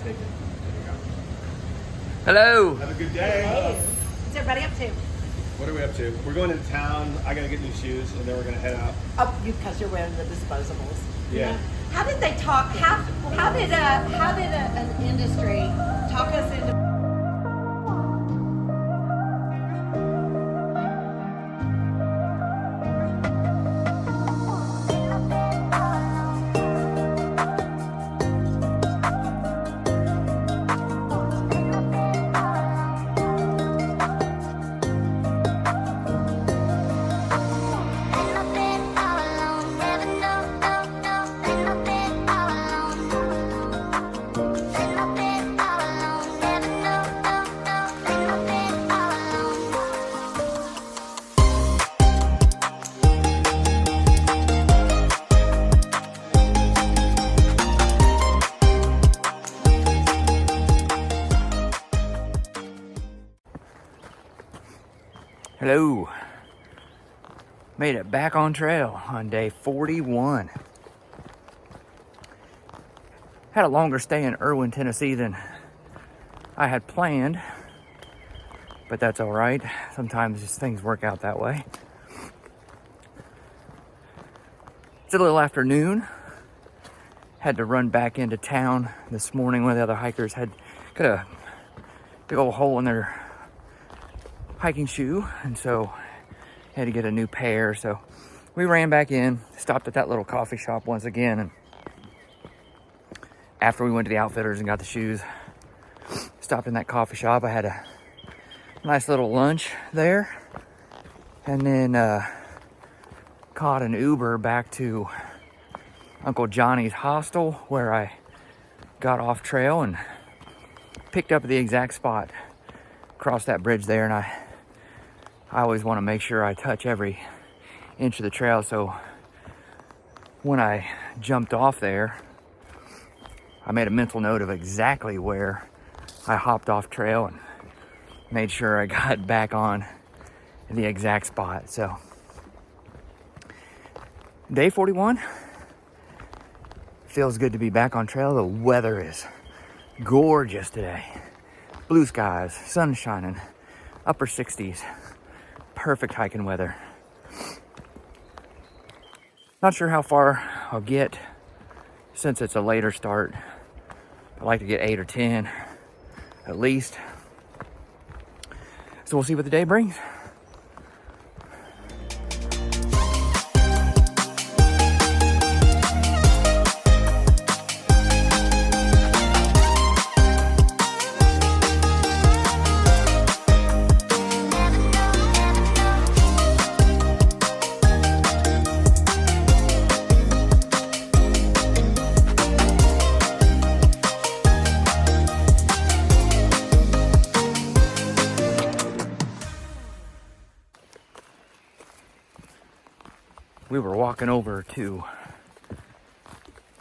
Take it. There you go. Hello. Have a good day. Hey, what's everybody up to? What are we up to? We're going into town. I gotta get new shoes, and then we're gonna head out. Oh, because you're wearing the disposables. Yeah. How did they talk? How did an industry talk us into? Hello. Made it back on trail on day 41. Had a longer stay in Erwin, Tennessee than I had planned, but that's all right. Sometimes just things work out that way. It's a little after noon. Had to run back into town this morning. One of the other hikers had got a big old hole in their hiking shoe, and so had to get a new pair. So we ran back in, stopped at that little coffee shop once again, and after we went to the outfitters and got the shoes, stopped in that coffee shop. I had a nice little lunch there, and then caught an Uber back to Uncle Johnny's hostel, where I got off trail and picked up at the exact spot, crossed that bridge there. And I always want to make sure I touch every inch of the trail, so when I jumped off there, I made a mental note of exactly where I hopped off trail and made sure I got back on the exact spot. So day 41, feels good to be back on trail. The weather is gorgeous today. Blue skies, sun shining, upper 60s. Perfect hiking weather. Not sure how far I'll get since it's a later start. I like to get 8 or 10 at least. So we'll see what the day brings. We were walking over to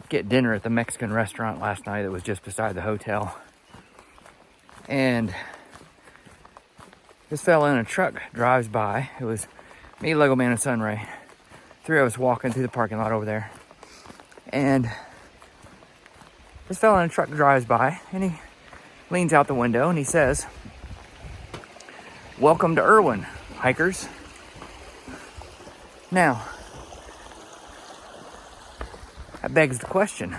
get dinner at the Mexican restaurant last night that was just beside the hotel. And this fella in a truck drives by. It was me, Lego Man, and Sunray. 3 of us walking through the parking lot over there. And this fella in a truck drives by, and he leans out the window and he says, "Welcome to Erwin, hikers." Now, that begs the question,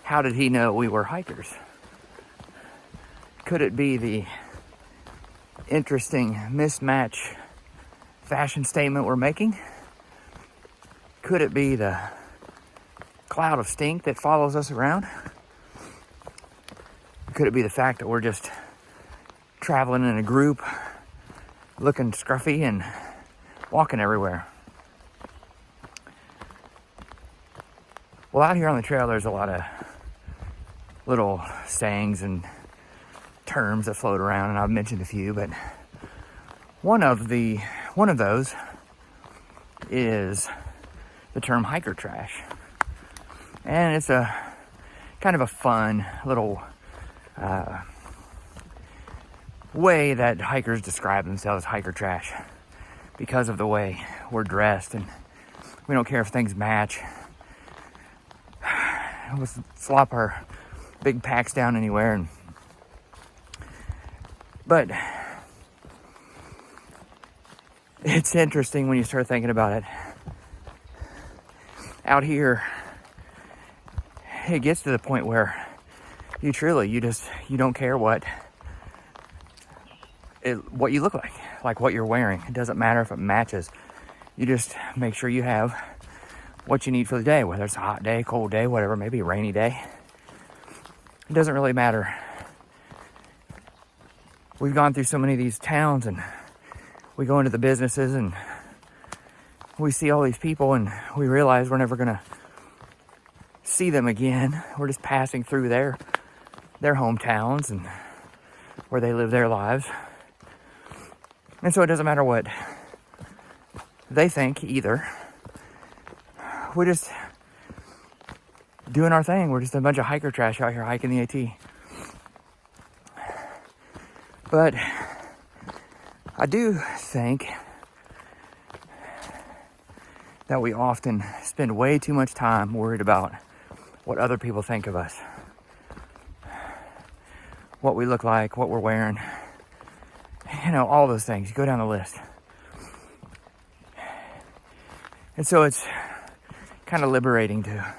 how did he know we were hikers? Could it be the interesting mismatch fashion statement we're making? Could it be the cloud of stink that follows us around? Could it be the fact that we're just traveling in a group, looking scruffy and walking everywhere? Well, out here on the trail, there's a lot of little sayings and terms that float around, and I've mentioned a few, but one of those is the term hiker trash. And it's a kind of a fun little way that hikers describe themselves, hiker trash, because of the way we're dressed, and we don't care if things match. We'll slop our big packs down anywhere. But it's interesting when you start thinking about it. Out here, it gets to the point where you don't care what you look like what you're wearing. It doesn't matter if it matches. You just make sure you have what you need for the day, whether it's a hot day, cold day, whatever, maybe a rainy day. It doesn't really matter. We've gone through so many of these towns, and we go into the businesses and we see all these people, and we realize we're never gonna see them again. We're just passing through their hometowns and where they live their lives. And so it doesn't matter what they think either. We're just doing our thing. We're just a bunch of hiker trash out here hiking the AT. But I do think that we often spend way too much time worried about what other people think of us, what we look like, what we're wearing, all those things. You go down the list. And so it's kind of liberating to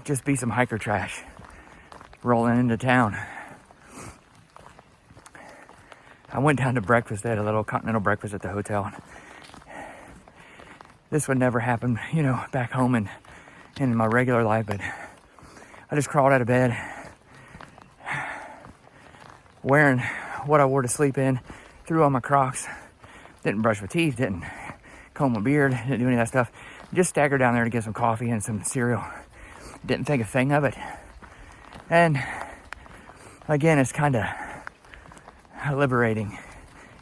just be some hiker trash rolling into town. I went down to breakfast. They had a little continental breakfast at the hotel. This would never happen, back home and in my regular life, but I just crawled out of bed wearing what I wore to sleep in, threw on my Crocs, didn't brush my teeth, didn't comb my beard, didn't do any of that stuff. Just staggered down there to get some coffee and some cereal. Didn't think a thing of it. And again, it's kind of liberating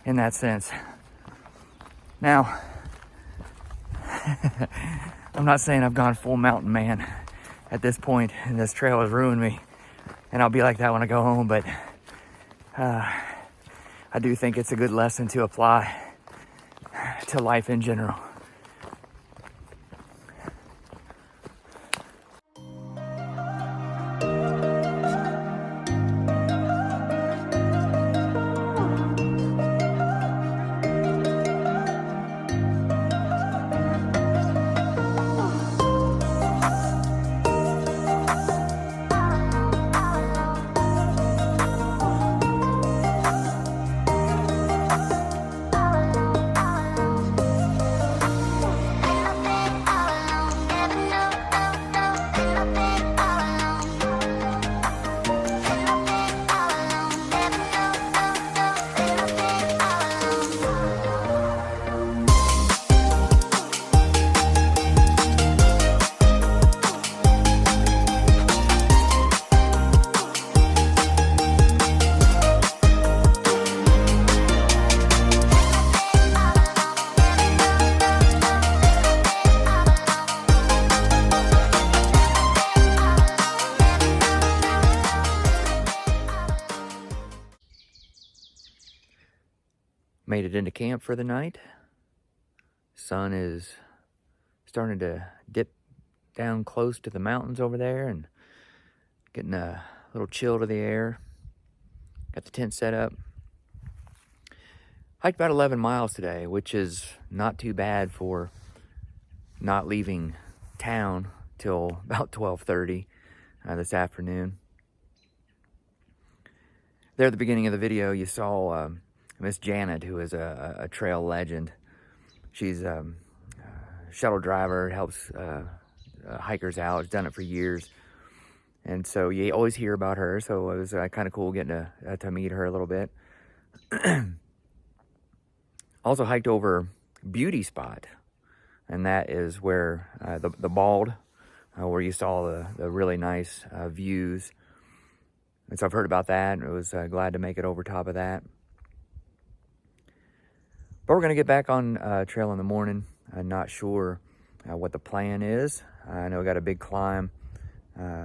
in that sense. Now, I'm not saying I've gone full mountain man at this point, and this trail has ruined me, and I'll be like that when I go home, but I do think it's a good lesson to apply to life in general. Made it into camp for the night. Sun is starting to dip down close to the mountains over there and getting a little chill to the air. Got the tent set up. Hiked about 11 miles today, which is not too bad for not leaving town till about 12:30 this afternoon. There at the beginning of the video, you saw Miss Janet, who is a trail legend. She's a shuttle driver, helps hikers out, has done it for years. And so you always hear about her, so it was kind of cool getting to meet her a little bit. Also hiked over Beauty Spot, and that is where the bald, where you saw the really nice views. And so I've heard about that, and I was glad to make it over top of that. But we're going to get back on trail in the morning. I'm not sure what the plan is. I know we got a big climb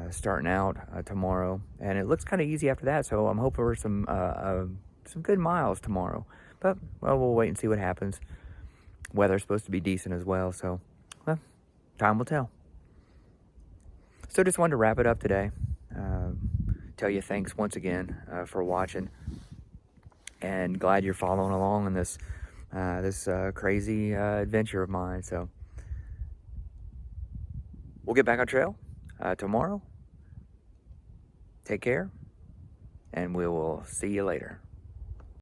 starting out tomorrow, and it looks kind of easy after that, so I'm hoping for some good miles tomorrow. But, well, we'll wait and see what happens. Weather's supposed to be decent as well, so, well, time will tell. So just wanted to wrap it up today. tell you thanks once again for watching, and glad you're following along in this crazy adventure of mine. So we'll get back on trail tomorrow. Take care, and we will see you later.